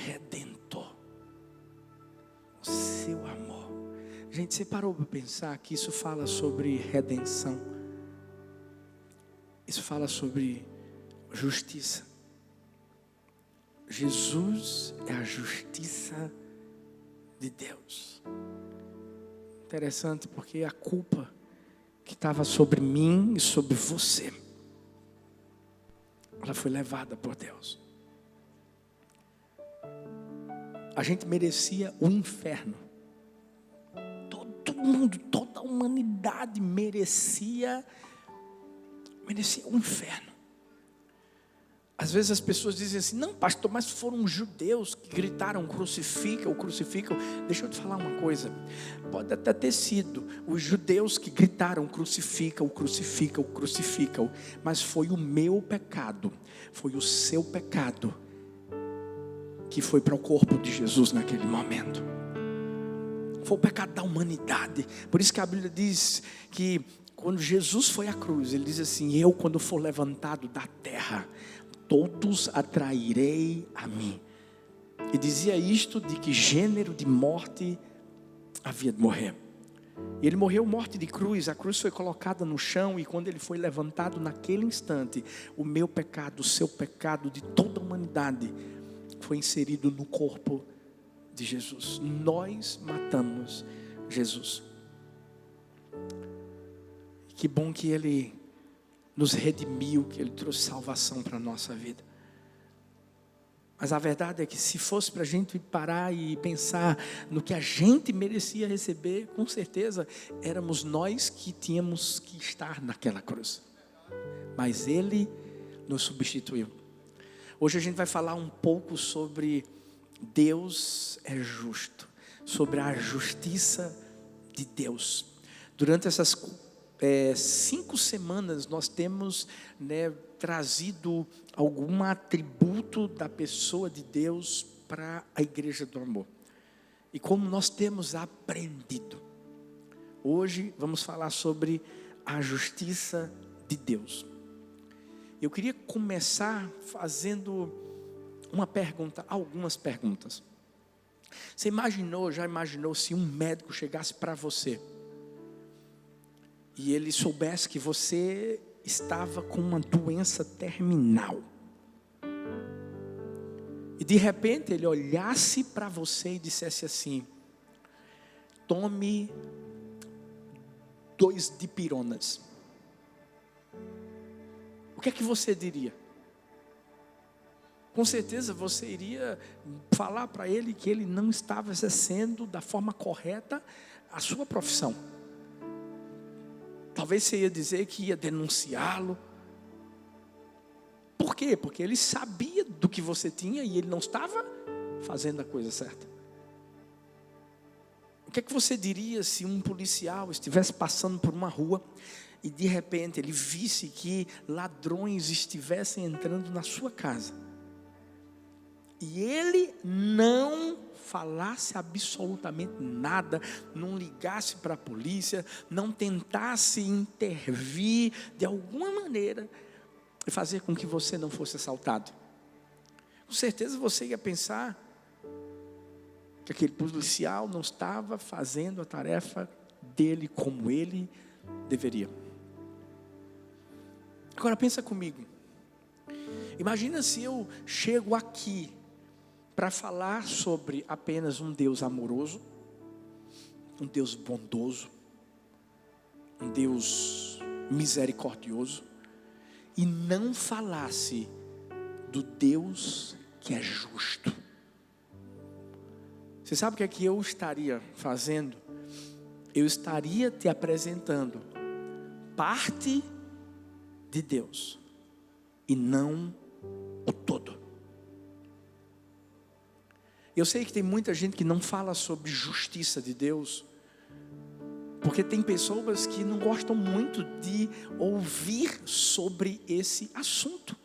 Redentor. O seu amor. Gente, você parou para pensar que isso fala sobre redenção? Isso fala sobre justiça. Jesus é a justiça de Deus. Interessante, porque a culpa que estava sobre mim e sobre você, ela foi levada por Deus. A gente merecia o inferno. Todo mundo, toda a humanidade merecia o inferno. Às vezes as pessoas dizem assim: não, pastor, mas foram os judeus que gritaram crucifica-o, crucifica-o. Deixa eu te falar uma coisa. Pode até ter sido os judeus que gritaram crucifica-o, crucifica-o, crucifica-o. Mas foi o meu pecado, foi o seu pecado que foi para o corpo de Jesus naquele momento. Foi o pecado da humanidade. Por isso que a Bíblia diz que quando Jesus foi à cruz, ele diz assim: eu, quando for levantado da terra, todos atrairei a mim. E dizia isto de que gênero de morte havia de morrer. E ele morreu morte de cruz. A cruz foi colocada no chão, e quando ele foi levantado, naquele instante, o meu pecado, o seu pecado, de toda a humanidade, foi inserido no corpo de Jesus. Nós matamos Jesus. Que bom que Ele nos redimiu, que Ele trouxe salvação para a nossa vida. Mas a verdade é que se fosse para a gente parar e pensar no que a gente merecia receber, com certeza éramos nós que tínhamos que estar naquela cruz. Mas Ele nos substituiu. Hoje a gente vai falar um pouco sobre Deus é justo, sobre a justiça de Deus. Durante essas 5 semanas nós temos trazido algum atributo da pessoa de Deus para a igreja do amor. E como nós temos aprendido, hoje vamos falar sobre a justiça de Deus. Eu queria começar fazendo uma pergunta, algumas perguntas. Você já imaginou se um médico chegasse para você e ele soubesse que você estava com uma doença terminal, e de repente ele olhasse para você e dissesse assim: tome 2 dipironas. O que é que você diria? Com certeza você iria falar para ele que ele não estava exercendo da forma correta a sua profissão. Talvez você ia dizer que ia denunciá-lo. Por quê? Porque ele sabia do que você tinha e ele não estava fazendo a coisa certa. O que é que você diria se um policial estivesse passando por uma rua e de repente ele visse que ladrões estivessem entrando na sua casa, e ele não falasse absolutamente nada, não ligasse para a polícia, não tentasse intervir de alguma maneira e fazer com que você não fosse assaltado? Com certeza você ia pensar que aquele policial não estava fazendo a tarefa dele como ele deveria. Agora pensa comigo. Imagina se eu chego aqui para falar sobre apenas um Deus amoroso, um Deus bondoso, um Deus misericordioso, e não falasse do Deus que é justo. Você sabe o que é que eu estaria fazendo? Eu estaria te apresentando parte de Deus e não o todo. Eu sei que tem muita gente que não fala sobre justiça de Deus, porque tem pessoas que não gostam muito de ouvir sobre esse assunto.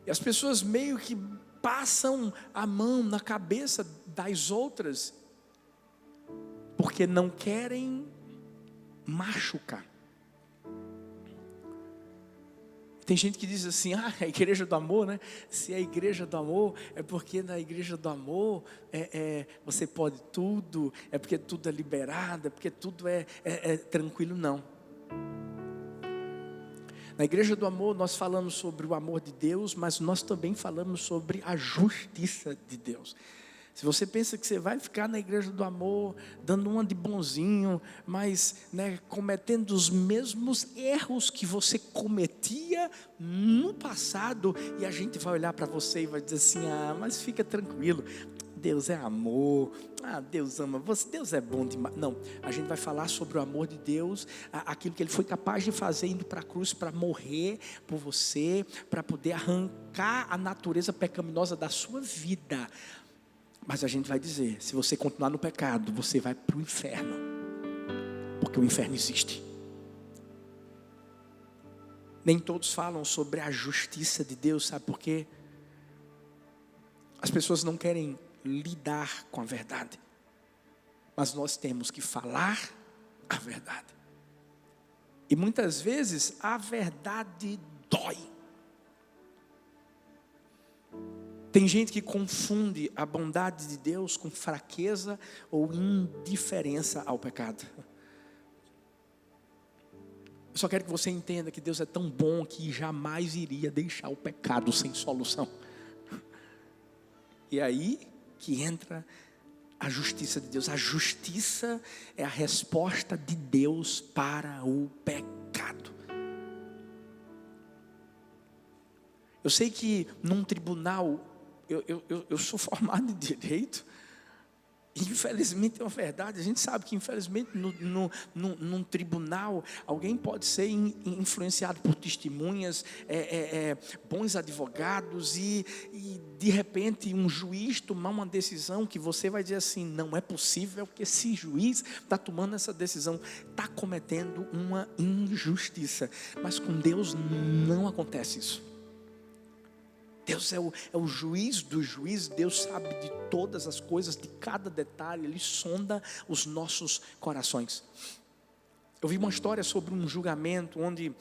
E as pessoas meio que passam a mão na cabeça das outras, porque não querem machucar. Tem gente que diz assim, a igreja do amor, né? Se é a igreja do amor, é porque na igreja do amor você pode tudo, é porque tudo é liberado, é porque tudo é tranquilo. Não. Na igreja do amor nós falamos sobre o amor de Deus, mas nós também falamos sobre a justiça de Deus. Se você pensa que você vai ficar na igreja do amor, dando uma de bonzinho, mas cometendo os mesmos erros que você cometia no passado, e a gente vai olhar para você e vai dizer assim, mas fica tranquilo, Deus é amor, Deus ama você, Deus é bom demais. Não, a gente vai falar sobre o amor de Deus, aquilo que Ele foi capaz de fazer indo para a cruz, para morrer por você, para poder arrancar a natureza pecaminosa da sua vida. Mas a gente vai dizer, se você continuar no pecado, você vai para o inferno, porque o inferno existe. Nem todos falam sobre a justiça de Deus, sabe por quê? As pessoas não querem lidar com a verdade, mas nós temos que falar a verdade. E muitas vezes a verdade dói. Tem gente que confunde a bondade de Deus com fraqueza ou indiferença ao pecado. Eu só quero que você entenda que Deus é tão bom que jamais iria deixar o pecado sem solução. E aí que entra a justiça de Deus. A justiça é a resposta de Deus para o pecado. Eu sei que num tribunal, eu sou formado em direito, e infelizmente é uma verdade, a gente sabe que infelizmente num tribunal, alguém pode ser influenciado por testemunhas, bons advogados, e de repente um juiz tomar uma decisão que você vai dizer assim, não é possível, que esse juiz está tomando essa decisão, está cometendo uma injustiça. Mas com Deus não acontece isso. Deus é o juiz dos juízes. Deus sabe de todas as coisas, de cada detalhe. Ele sonda os nossos corações. Eu vi uma história sobre um julgamento onde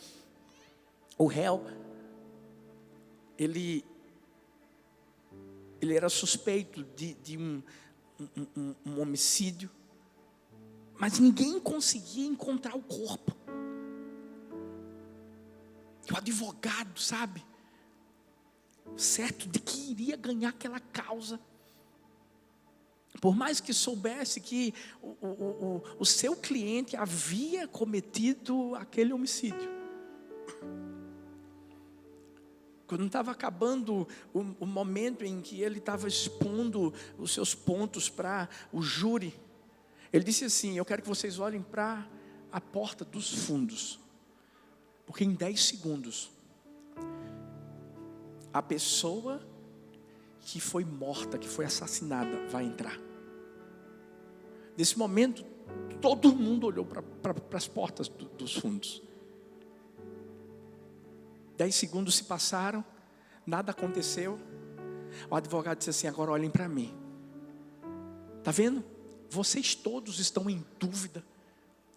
o réu, ele era suspeito de um homicídio, mas ninguém conseguia encontrar o corpo. O advogado, sabe, certo de que iria ganhar aquela causa, por mais que soubesse que o seu cliente havia cometido aquele homicídio. Quando estava acabando o momento em que ele estava expondo os seus pontos para o júri, ele disse assim, eu quero que vocês olhem para a porta dos fundos, porque em 10 segundos a pessoa que foi morta, que foi assassinada, vai entrar. Nesse momento, todo mundo olhou para as portas dos fundos. 10 segundos se passaram, nada aconteceu. O advogado disse assim, agora olhem para mim. Está vendo? Vocês todos estão em dúvida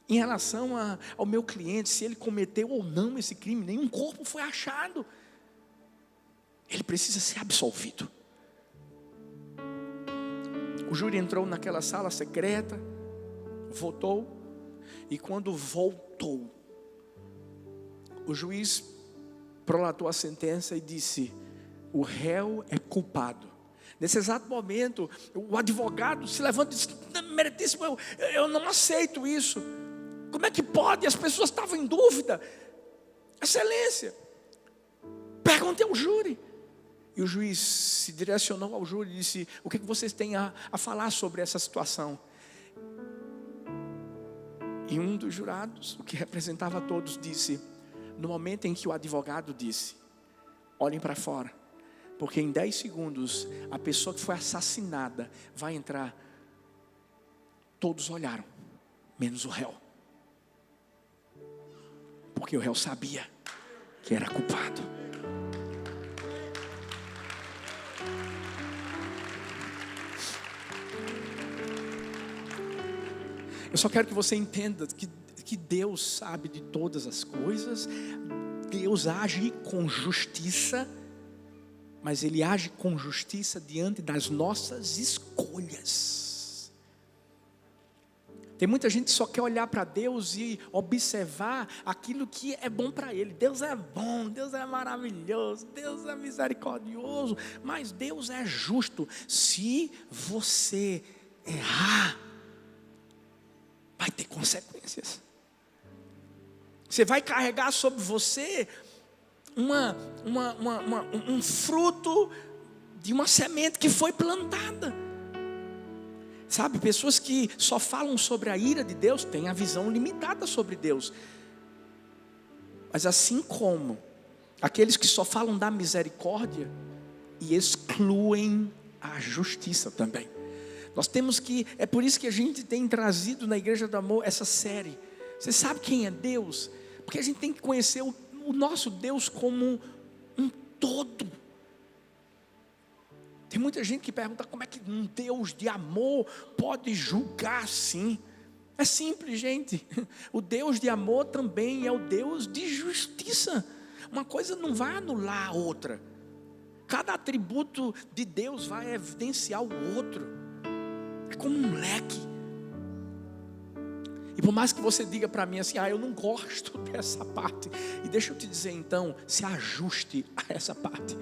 em relação ao meu cliente, se ele cometeu ou não esse crime. Nenhum corpo foi achado. Ele precisa ser absolvido. O júri entrou naquela sala secreta, votou, e quando voltou, o juiz prolatou a sentença e disse, o réu é culpado. Nesse exato momento, o advogado se levanta e diz, meritíssimo, eu não aceito isso. Como é que pode? As pessoas estavam em dúvida. Excelência, perguntei ao júri. E o juiz se direcionou ao júri e disse, o que vocês têm a falar sobre essa situação? E um dos jurados, o que representava a todos, disse, no momento em que o advogado disse, olhem para fora, porque em 10 segundos, a pessoa que foi assassinada vai entrar. Todos olharam, menos o réu. Porque o réu sabia que era culpado. Eu só quero que você entenda que Deus sabe de todas as coisas, Deus age com justiça, mas Ele age com justiça diante das nossas escolhas. Tem muita gente que só quer olhar para Deus e observar aquilo que é bom para Ele. Deus é bom, Deus é maravilhoso, Deus é misericordioso, mas Deus é justo. Se você errar, vai ter consequências. Você vai carregar sobre você um fruto de uma semente que foi plantada. Sabe, pessoas que só falam sobre a ira de Deus têm a visão limitada sobre Deus. Mas assim como aqueles que só falam da misericórdia e excluem a justiça também. Nós temos que, é por isso que a gente tem trazido na Igreja do Amor essa série. Você sabe quem é Deus? Porque a gente tem que conhecer o nosso Deus como um todo. Tem muita gente que pergunta como é que um Deus de amor pode julgar assim. É simples, gente. O Deus de amor também é o Deus de justiça. Uma coisa não vai anular a outra. Cada atributo de Deus vai evidenciar o outro. É como um leque. E por mais que você diga para mim assim, eu não gosto dessa parte. E deixa eu te dizer então, se ajuste a essa parte.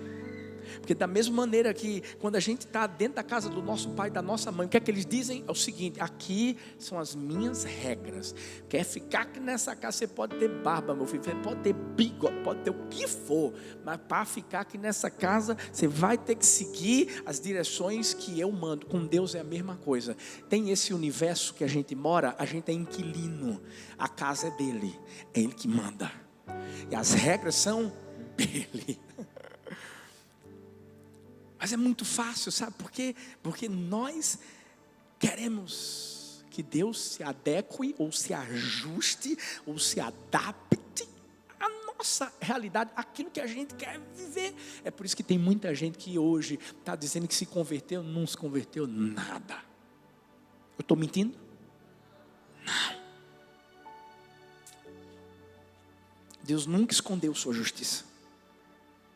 Porque da mesma maneira que quando a gente está dentro da casa do nosso pai e da nossa mãe, o que é que eles dizem? É o seguinte: aqui são as minhas regras. Quer ficar aqui nessa casa, você pode ter barba, meu filho, você pode ter bigode, pode ter o que for, mas para ficar aqui nessa casa, você vai ter que seguir as direções que eu mando. Com Deus é a mesma coisa. Tem esse universo que a gente mora, a gente é inquilino, a casa é dele, é ele que manda, e as regras são dele. Mas é muito fácil, sabe por quê? Porque nós queremos que Deus se adeque, ou se ajuste, ou se adapte à nossa realidade, aquilo que a gente quer viver. É por isso que tem muita gente que hoje está dizendo que se converteu, não se converteu nada. Eu estou mentindo? Não. Deus nunca escondeu sua justiça.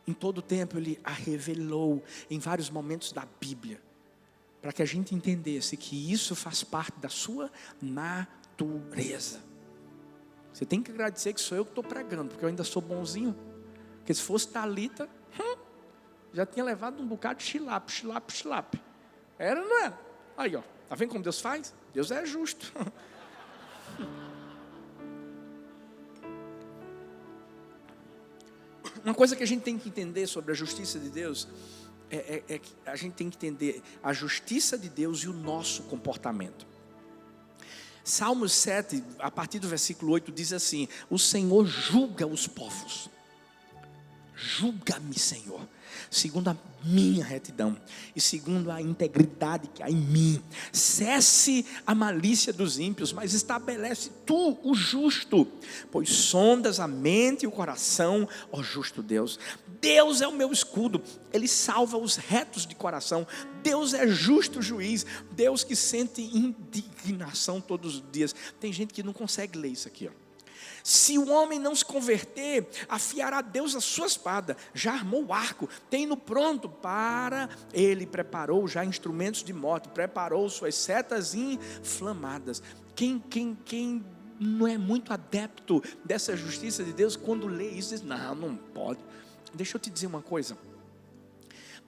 Em todo o tempo Ele a revelou em vários momentos da Bíblia, para que a gente entendesse que isso faz parte da sua natureza. Você tem que agradecer que sou eu que estou pregando, porque eu ainda sou bonzinho. Porque se fosse Talita, já tinha levado um bocado de chilape. Era ou não era? Aí, ó, tá vendo como Deus faz? Deus é justo. Uma coisa que a gente tem que entender sobre a justiça de Deus é que a gente tem que entender a justiça de Deus e o nosso comportamento. Salmos 7, a partir do versículo 8, diz assim: o Senhor julga os povos. Julga-me, Senhor, segundo a minha retidão e segundo a integridade que há em mim. Cesse a malícia dos ímpios, mas estabelece tu o justo, pois sondas a mente e o coração, ó justo Deus. Deus é o meu escudo, Ele salva os retos de coração. Deus é justo juiz, Deus que sente indignação todos os dias. Tem gente que não consegue ler isso aqui, ó. Se o homem não se converter, afiará Deus a sua espada, já armou o arco, tem-no pronto para ele, preparou já instrumentos de morte, preparou suas setas inflamadas. Quem não é muito adepto dessa justiça de Deus, quando lê isso, diz: não pode. Deixa eu te dizer uma coisa,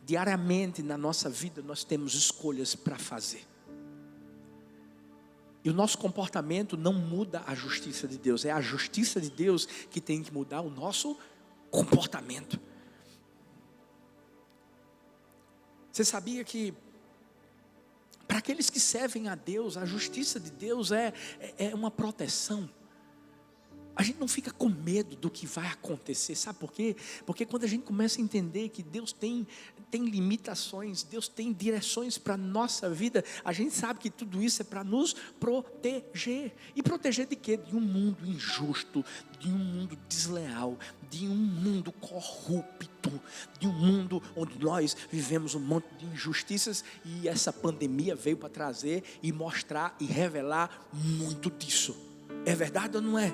diariamente na nossa vida nós temos escolhas para fazer. E o nosso comportamento não muda a justiça de Deus. É a justiça de Deus que tem que mudar o nosso comportamento. Você sabia que para aqueles que servem a Deus, a justiça de Deus é uma proteção? A gente não fica com medo do que vai acontecer, sabe por quê? Porque quando a gente começa a entender que Deus tem limitações, Deus tem direções para a nossa vida, a gente sabe que tudo isso é para nos proteger. E proteger de quê? De um mundo injusto, de um mundo desleal, de um mundo corrupto, de um mundo onde nós vivemos um monte de injustiças, e essa pandemia veio para trazer e mostrar e revelar muito disso. É verdade ou não é?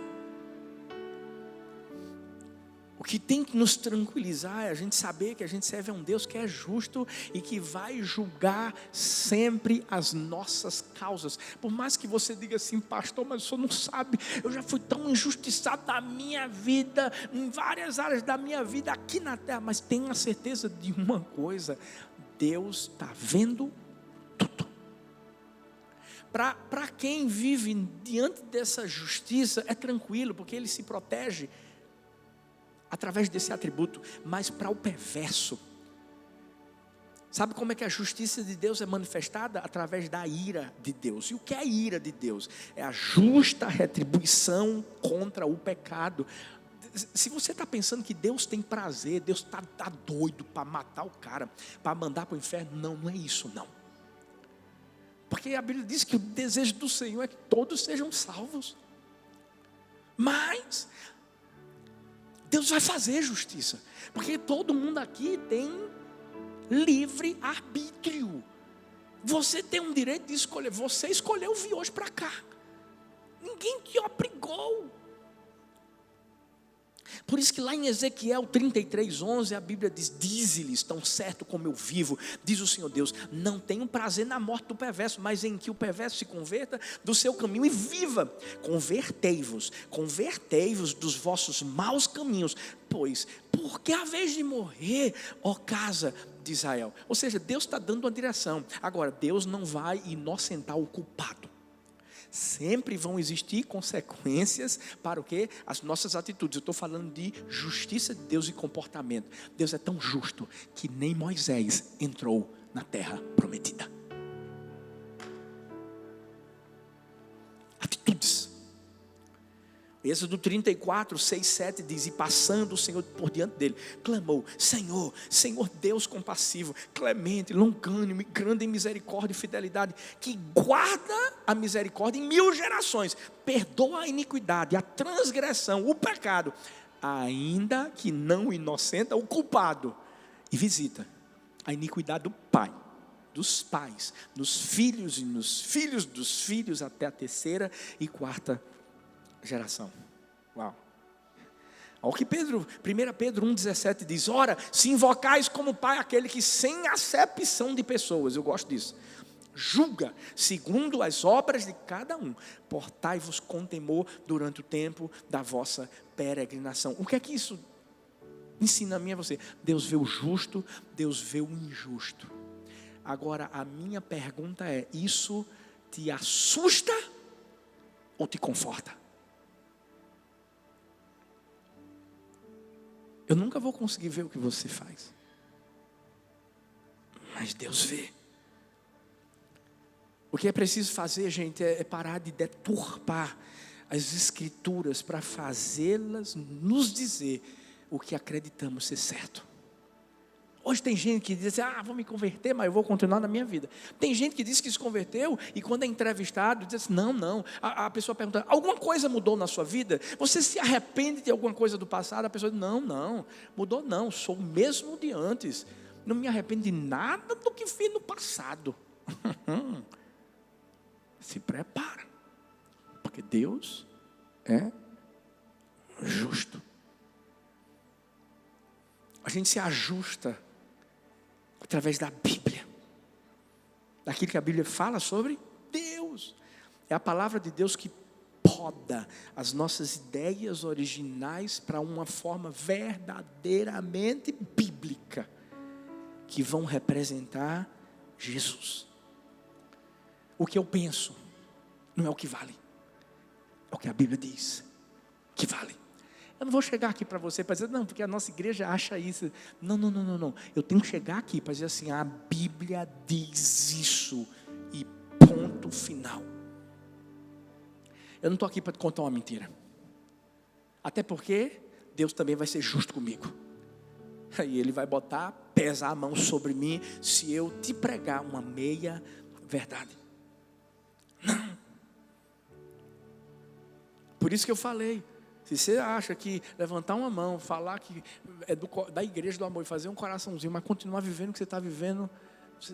O que tem que nos tranquilizar é a gente saber que a gente serve a um Deus que é justo e que vai julgar sempre as nossas causas. Por mais que você diga assim, pastor, mas o senhor não sabe, eu já fui tão injustiçado na minha vida, em várias áreas da minha vida aqui na terra, mas tenha certeza de uma coisa, Deus está vendo tudo. Para quem vive diante dessa justiça, é tranquilo, porque ele se protege através desse atributo. Mas para o perverso, sabe como é que a justiça de Deus é manifestada? Através da ira de Deus. E o que é a ira de Deus? É a justa retribuição contra o pecado. Se você está pensando que Deus tem prazer, Deus está doido para matar o cara, para mandar para o inferno, não é isso não. Porque a Bíblia diz que o desejo do Senhor é que todos sejam salvos. Mas Deus vai fazer justiça, porque todo mundo aqui tem livre arbítrio. Você tem um direito de escolher. Você escolheu vir hoje para cá, ninguém te obrigou. Por isso que lá em Ezequiel 33:11 a Bíblia diz: dize-lhes, tão certo como eu vivo, diz o Senhor Deus, não tenho prazer na morte do perverso, mas em que o perverso se converta do seu caminho e viva. Convertei-vos dos vossos maus caminhos, pois, porque a vez de morrer, ó casa de Israel. Ou seja, Deus está dando uma direção. Agora, Deus não vai inocentar o culpado. Sempre vão existir consequências para o quê? As nossas atitudes. Eu estou falando de justiça de Deus e comportamento. Deus é tão justo que nem Moisés entrou na terra prometida. Atitudes. Êxodo 34, 6, 7 diz: e passando o Senhor por diante dele, clamou: Senhor, Senhor Deus compassivo, clemente, longânime, grande em misericórdia e fidelidade, que guarda a misericórdia em 1000 gerações, perdoa a iniquidade, a transgressão, o pecado, ainda que não inocenta o culpado, e visita a iniquidade do pai, dos pais, nos filhos e nos filhos dos filhos, até a 3ª e 4ª geração. Uau. Olha o que 1 Pedro 1,17 diz: ora, se invocais como pai aquele que sem acepção de pessoas, eu gosto disso, julga segundo as obras de cada um, portai-vos com temor durante o tempo da vossa peregrinação. O que é que isso ensina a mim e a você? Deus vê o justo, Deus vê o injusto. Agora a minha pergunta é: isso te assusta ou te conforta? Eu nunca vou conseguir ver o que você faz, mas Deus vê. O que é preciso fazer, gente, é parar de deturpar as Escrituras para fazê-las nos dizer o que acreditamos ser certo. Hoje tem gente que diz assim: vou me converter, mas eu vou continuar na minha vida. Tem gente que diz que se converteu e quando é entrevistado diz assim: não. A pessoa pergunta: alguma coisa mudou na sua vida? Você se arrepende de alguma coisa do passado? A pessoa diz: não, mudou não, sou o mesmo de antes. Não me arrependo de nada do que fiz no passado. Se prepara, porque Deus é justo. A gente se ajusta através da Bíblia, daquilo que a Bíblia fala sobre Deus. É a palavra de Deus que poda as nossas ideias originais para uma forma verdadeiramente bíblica, que vão representar Jesus. O que eu penso não é o que vale, é o que a Bíblia diz que vale. Eu não vou chegar aqui para você para dizer: não, porque a nossa igreja acha isso. Não. Eu tenho que chegar aqui para dizer assim: a Bíblia diz isso e ponto final. Eu não estou aqui para te contar uma mentira. Até porque Deus também vai ser justo comigo. Aí Ele vai pesar a mão sobre mim se eu te pregar uma meia verdade. Não. Por isso que eu falei: se você acha que levantar uma mão, falar que é da igreja do amor e fazer um coraçãozinho, mas continuar vivendo o que você está vivendo,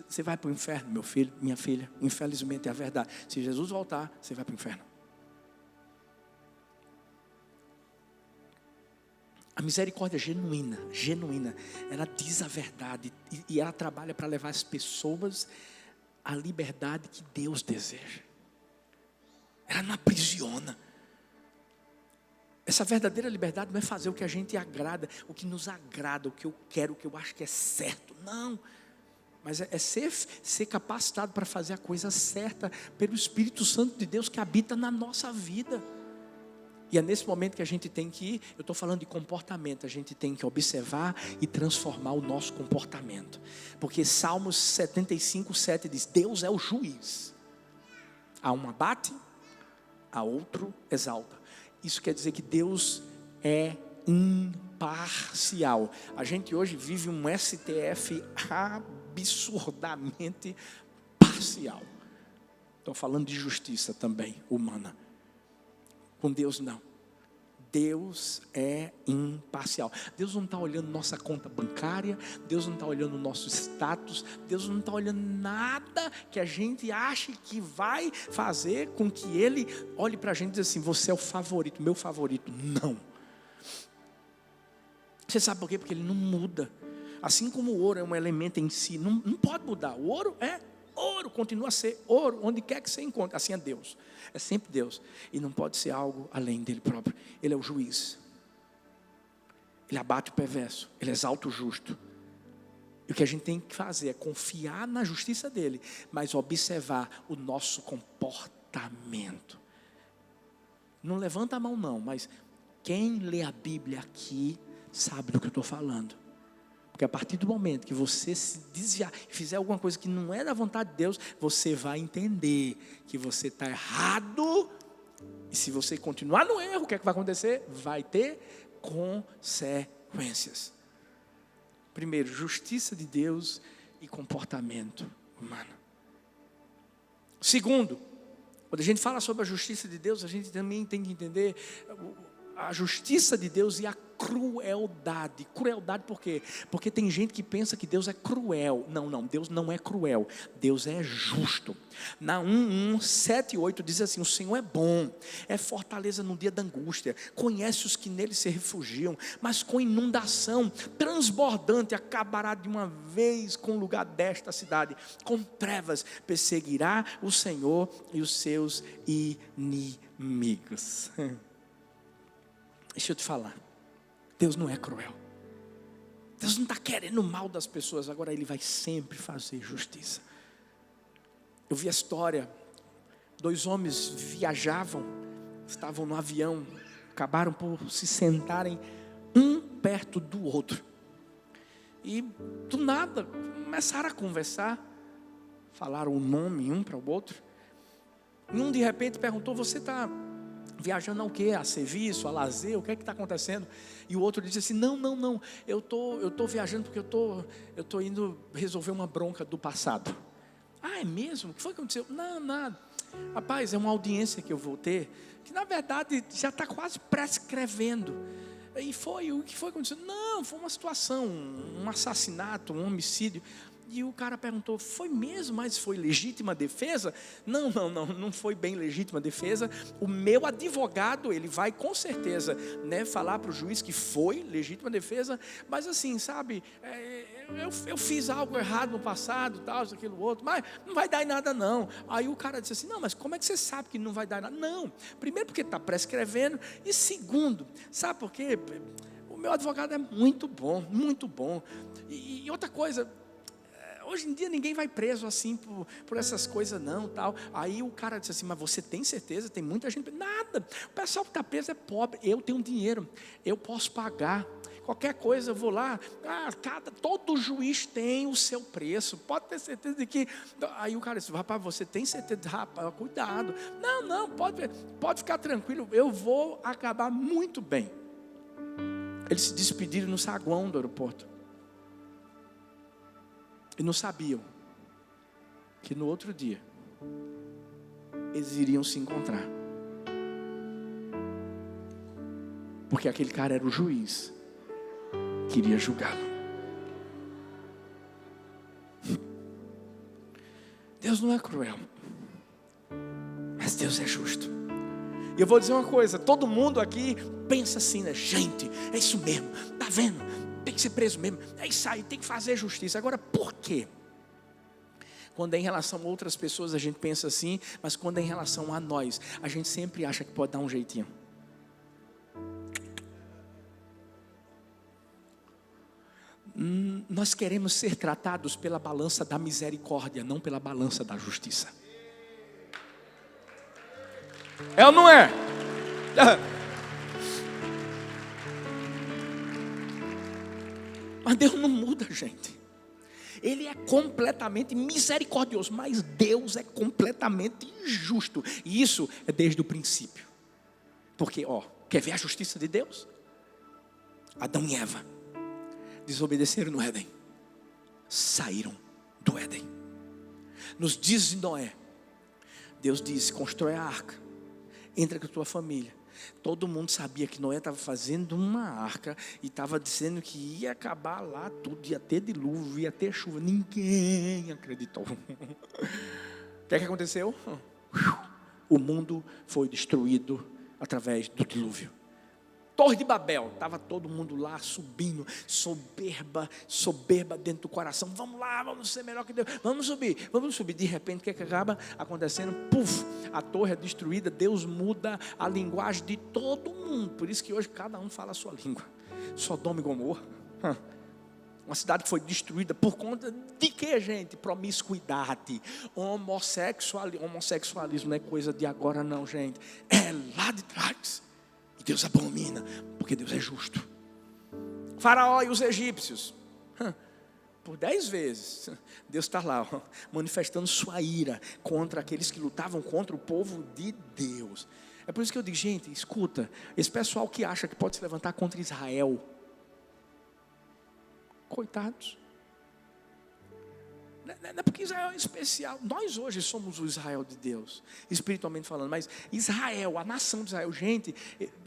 você vai para o inferno, meu filho, minha filha. Infelizmente é a verdade. Se Jesus voltar, você vai para o inferno. A misericórdia genuína, ela diz a verdade e ela trabalha para levar as pessoas à liberdade que Deus deseja. Ela não aprisiona. Essa verdadeira liberdade não é fazer o que a gente agrada, o que nos agrada, o que eu quero, o que eu acho que é certo. Não. Mas é ser capacitado para fazer a coisa certa pelo Espírito Santo de Deus que habita na nossa vida. E é nesse momento que a gente tem que, eu estou falando de comportamento, a gente tem que observar e transformar o nosso comportamento. Porque Salmos 75:7 diz: Deus é o juiz. A um abate, a outro exalta. Isso quer dizer que Deus é imparcial. A gente hoje vive um STF absurdamente parcial. Estou falando de justiça também, humana. Com Deus não. Deus é imparcial. Deus não está olhando nossa conta bancária, Deus não está olhando o nosso status, Deus não está olhando nada que a gente ache que vai fazer com que Ele olhe para a gente e diz assim: você é o favorito, meu favorito. Não. Você sabe por quê? Porque Ele não muda. Assim como o ouro é um elemento em si, não pode mudar. O ouro é ouro, continua a ser ouro, onde quer que você encontre. Assim é Deus, é sempre Deus. E não pode ser algo além dele próprio. Ele é o juiz. Ele abate o perverso, Ele exalta o justo. E o que a gente tem que fazer é confiar na justiça dele, mas observar o nosso comportamento. Não levanta a mão não, mas quem lê a Bíblia aqui sabe do que eu estou falando. Porque a partir do momento que você se desviar, fizer alguma coisa que não é da vontade de Deus, você vai entender que você está errado. E se você continuar no erro, o que é que vai acontecer? Vai ter consequências. Primeiro, justiça de Deus e comportamento humano. Segundo, quando a gente fala sobre a justiça de Deus, a gente também tem que entender a justiça de Deus e a crueldade. Crueldade por quê? Porque tem gente que pensa que Deus é cruel. Não, Deus não é cruel. Deus é justo. Naum 7:8 diz assim: o Senhor é bom, é fortaleza no dia da angústia, conhece os que nele se refugiam, mas com inundação transbordante acabará de uma vez com o lugar desta cidade. Com trevas perseguirá o Senhor e os seus inimigos. Deixa eu te falar, Deus não é cruel. Deus não está querendo o mal das pessoas. Agora Ele vai sempre fazer justiça. Eu vi a história, 2 homens viajavam, estavam no avião, acabaram por se sentarem um perto do outro. E do nada começaram a conversar, falaram o nome um para o outro. E um de repente perguntou: você está viajando ao quê? A serviço, a lazer? O que é que está acontecendo? E o outro disse assim: não, eu tô viajando porque eu tô indo resolver uma bronca do passado. Ah, é mesmo? O que foi que aconteceu? Não, nada. Rapaz, é uma audiência que eu vou ter, que na verdade já está quase prescrevendo. E o que foi que aconteceu? Não, foi uma situação, um assassinato, um homicídio. E o cara perguntou: foi mesmo, mas foi legítima defesa? Não foi bem legítima defesa. O meu advogado, ele vai com certeza, falar para o juiz que foi legítima defesa. Mas assim, sabe, eu fiz algo errado no passado, tal, isso, aquilo, outro, mas não vai dar em nada não. Aí o cara disse assim: não, mas como é que você sabe que não vai dar em nada? Não, primeiro porque está prescrevendo, e segundo, sabe por quê? O meu advogado é muito bom, muito bom. E outra coisa, hoje em dia ninguém vai preso assim por essas coisas não, tal. Aí o cara disse assim: mas você tem certeza? Tem muita gente. Nada, o pessoal que está preso é pobre. Eu tenho dinheiro, eu posso pagar. Qualquer coisa eu vou lá. Todo juiz tem o seu preço, pode ter certeza de que. Aí o cara disse: rapaz, você tem certeza? Rapaz, cuidado. Não, pode ficar tranquilo, eu vou acabar muito bem. Eles se despediram no saguão do aeroporto. E não sabiam que no outro dia eles iriam se encontrar. Porque aquele cara era o juiz que iria julgá-lo. Deus não é cruel, mas Deus é justo. E eu vou dizer uma coisa, todo mundo aqui pensa assim, né? Gente, é isso mesmo, tá vendo? Tem que ser preso mesmo, é isso aí, tem que fazer justiça. Agora, por quê? Quando é em relação a outras pessoas a gente pensa assim, mas quando é em relação a nós, a gente sempre acha que pode dar um jeitinho. Nós queremos ser tratados pela balança da misericórdia, não pela balança da justiça. É ou não é? Mas Deus não muda, gente. Ele é completamente misericordioso, mas Deus é completamente injusto. E isso é desde o princípio. Porque, quer ver a justiça de Deus? Adão e Eva desobedeceram no Éden, saíram do Éden. Nos dias de Noé, Deus disse: constrói a arca, entra com a tua família. Todo mundo sabia que Noé estava fazendo uma arca e estava dizendo que ia acabar lá tudo, ia ter dilúvio, ia ter chuva. Ninguém acreditou. O que aconteceu? O mundo foi destruído através do dilúvio. Torre de Babel, estava todo mundo lá subindo, soberba dentro do coração. Vamos lá, vamos ser melhor que Deus, vamos subir. De repente, o que acaba acontecendo? Puf, a torre é destruída, Deus muda a linguagem de todo mundo. Por isso que hoje cada um fala a sua língua. Sodoma e Gomorra, uma cidade que foi destruída por conta de quê, gente? Promiscuidade, homossexualismo não é coisa de agora não, gente, é lá de trás. E Deus abomina, porque Deus é justo. Faraó e os egípcios, por 10 vezes, Deus está lá, manifestando sua ira contra aqueles que lutavam contra o povo de Deus. É por isso que eu digo, gente, escuta, esse pessoal que acha que pode se levantar contra Israel, coitados. Não é porque Israel é especial. Nós hoje somos o Israel de Deus, espiritualmente falando. Mas Israel, a nação de Israel, gente,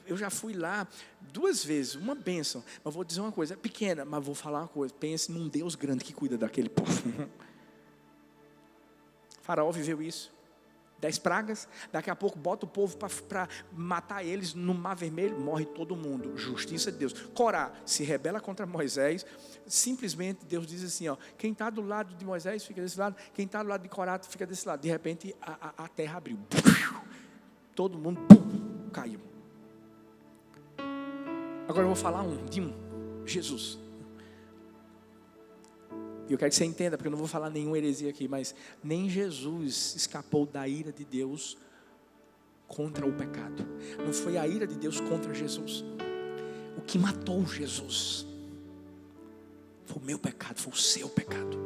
eu já fui lá 2 vezes, uma bênção. Mas vou dizer uma coisa, é pequena, mas vou falar uma coisa. Pense num Deus grande que cuida daquele povo. Faraó viveu isso, 10 pragas, daqui a pouco bota o povo para matar eles no Mar Vermelho, morre todo mundo, justiça de Deus. Corá se rebela contra Moisés, simplesmente Deus diz assim, quem está do lado de Moisés fica desse lado, quem está do lado de Corá fica desse lado. De repente a terra abriu, todo mundo caiu. Agora eu vou falar Jesus. E eu quero que você entenda, porque eu não vou falar nenhuma heresia aqui, mas nem Jesus escapou da ira de Deus contra o pecado. Não foi a ira de Deus contra Jesus. O que matou Jesus foi o meu pecado, foi o seu pecado.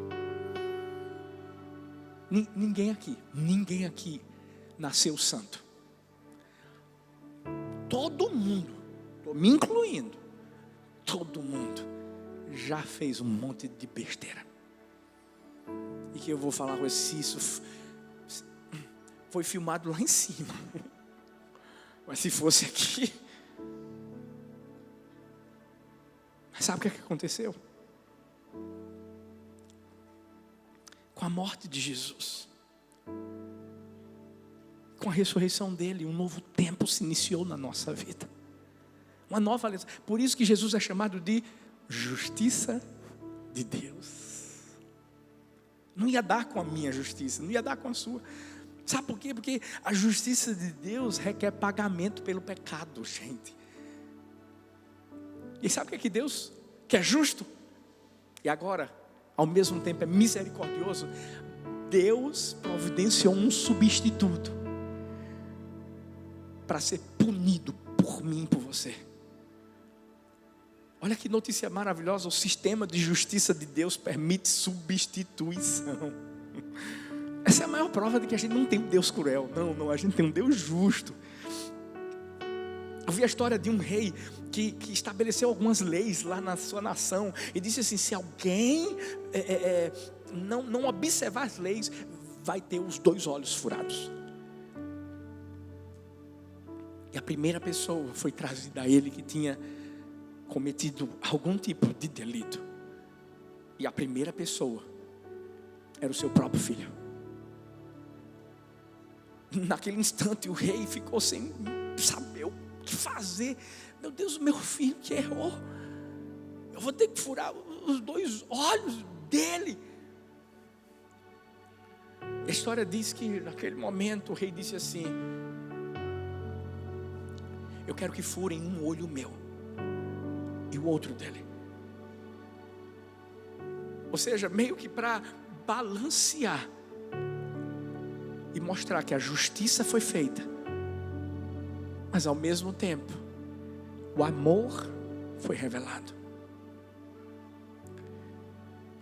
Ninguém aqui nasceu santo. Todo mundo, estou me incluindo, todo mundo já fez um monte de besteira. E que eu vou falar com isso foi filmado lá em cima. Mas se fosse aqui. Mas sabe o que aconteceu? Com a morte de Jesus, com a ressurreição dele, um novo tempo se iniciou na nossa vida. Uma nova aliança. Por isso que Jesus é chamado de justiça de Deus. Não ia dar com a minha justiça, não ia dar com a sua. Sabe por quê? Porque a justiça de Deus requer pagamento pelo pecado, gente. E sabe o que Deus, que é justo, e agora, ao mesmo tempo é misericordioso? Deus providenciou um substituto para ser punido por mim e por você. Olha que notícia maravilhosa, o sistema de justiça de Deus permite substituição. Essa é a maior prova de que a gente não tem um Deus cruel. Não, a gente tem um Deus justo. Eu vi a história de um rei que estabeleceu algumas leis lá na sua nação. E disse assim, se alguém não observar as leis, vai ter os 2 olhos furados. E a primeira pessoa foi trazida a ele que tinha cometido algum tipo de delito. E a primeira pessoa era o seu próprio filho. Naquele instante o rei ficou sem que fazer. Meu Deus, o meu filho que errou, eu vou ter que furar os 2 olhos dele. A história diz que naquele momento o rei disse assim: eu quero que furem um olho meu e o outro dele. Ou seja, meio que para balancear e mostrar que a justiça foi feita, mas ao mesmo tempo o amor foi revelado.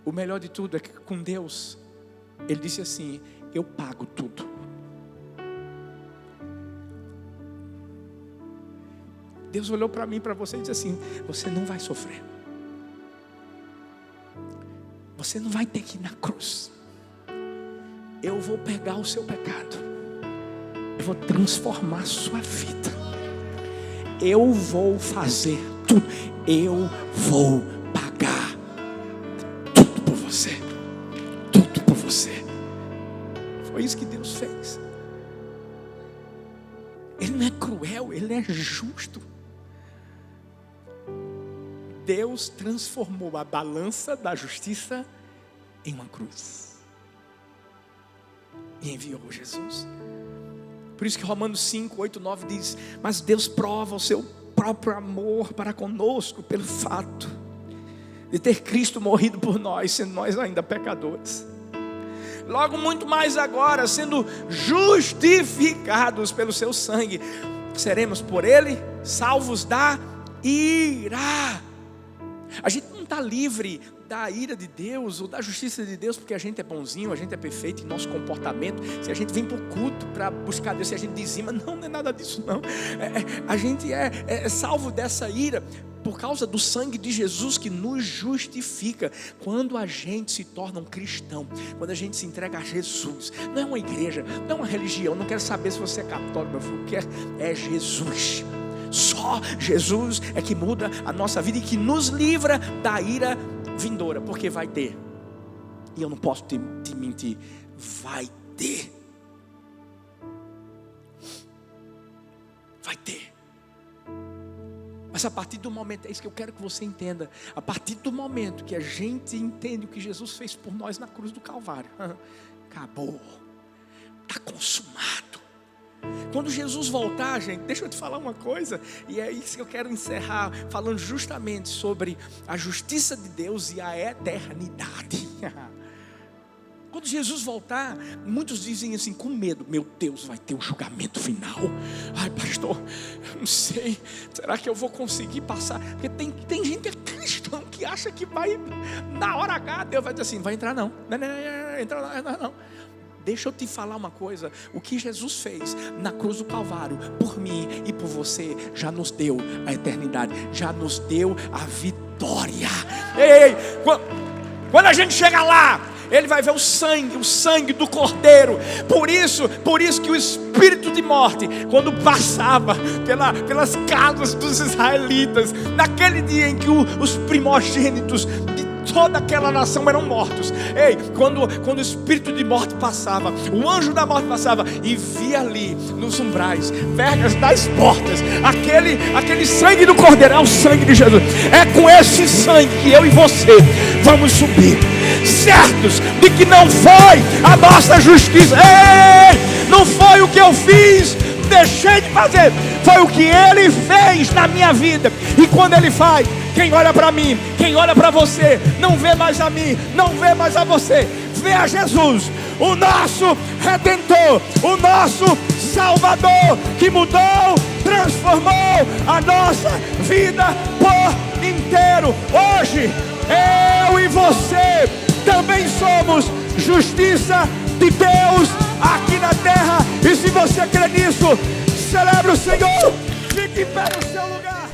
O melhor de tudo é que com Deus Ele disse assim: eu pago tudo. Deus olhou para mim, para você e disse assim: você não vai sofrer. Você não vai ter que ir na cruz. Eu vou pegar o seu pecado. Eu vou transformar a sua vida. Eu vou fazer tudo. Eu vou pagar tudo por você. Tudo por você. Foi isso que Deus fez. Ele não é cruel, Ele é justo. Deus transformou a balança da justiça em uma cruz e enviou Jesus. Por isso que Romanos 5, 8, 9 diz: mas Deus prova o seu próprio amor para conosco pelo fato de ter Cristo morrido por nós, sendo nós ainda pecadores. Logo muito mais agora, sendo justificados pelo seu sangue, seremos por Ele salvos da ira. A gente não está livre da ira de Deus ou da justiça de Deus porque a gente é bonzinho, a gente é perfeito em nosso comportamento, se a gente vem para o culto para buscar Deus, se a gente dizima. Não é nada disso não. A gente é salvo dessa ira por causa do sangue de Jesus que nos justifica. Quando a gente se torna um cristão, quando a gente se entrega a Jesus, não é uma igreja, não é uma religião, não quero saber se você é católico, meu filho, o que é Jesus. Só Jesus é que muda a nossa vida e que nos livra da ira vindoura, porque vai ter, e eu não posso te mentir, vai ter, mas a partir do momento, é isso que eu quero que você entenda, a partir do momento que a gente entende o que Jesus fez por nós na cruz do Calvário, acabou, está consumado. Quando Jesus voltar, gente, deixa eu te falar uma coisa, e é isso que eu quero encerrar, falando justamente sobre a justiça de Deus e a eternidade. Quando Jesus voltar, muitos dizem assim com medo: meu Deus, vai ter o julgamento final. Ai pastor, eu não sei, será que eu vou conseguir passar? Porque tem gente que é cristão que acha que vai, na hora H, Deus vai dizer assim: vai entrar não, não. Deixa eu te falar uma coisa: o que Jesus fez na cruz do Calvário, por mim e por você, já nos deu a eternidade, já nos deu a vitória. Ei, quando a gente chega lá, ele vai ver o sangue do Cordeiro. Por isso que o espírito de morte, quando passava pelas casas dos israelitas, naquele dia em que os primogênitos de toda aquela nação eram mortos. Ei, quando o espírito de morte passava, o anjo da morte passava e via ali nos umbrais, vergas das portas, aquele sangue do Cordeiro, é o sangue de Jesus. É com esse sangue que eu e você vamos subir, certos de que não foi a nossa justiça. Ei, não foi o que eu fiz, deixei de fazer, foi o que Ele fez na minha vida. E quando Ele faz, quem olha para mim, quem olha para você, não vê mais a mim, não vê mais a você, vê a Jesus, o nosso Redentor, o nosso Salvador, que mudou, transformou a nossa vida por inteiro. Hoje, eu e você também somos justiça de Deus aqui na terra. E se você crê nisso, celebre o Senhor, fique em pé no seu lugar.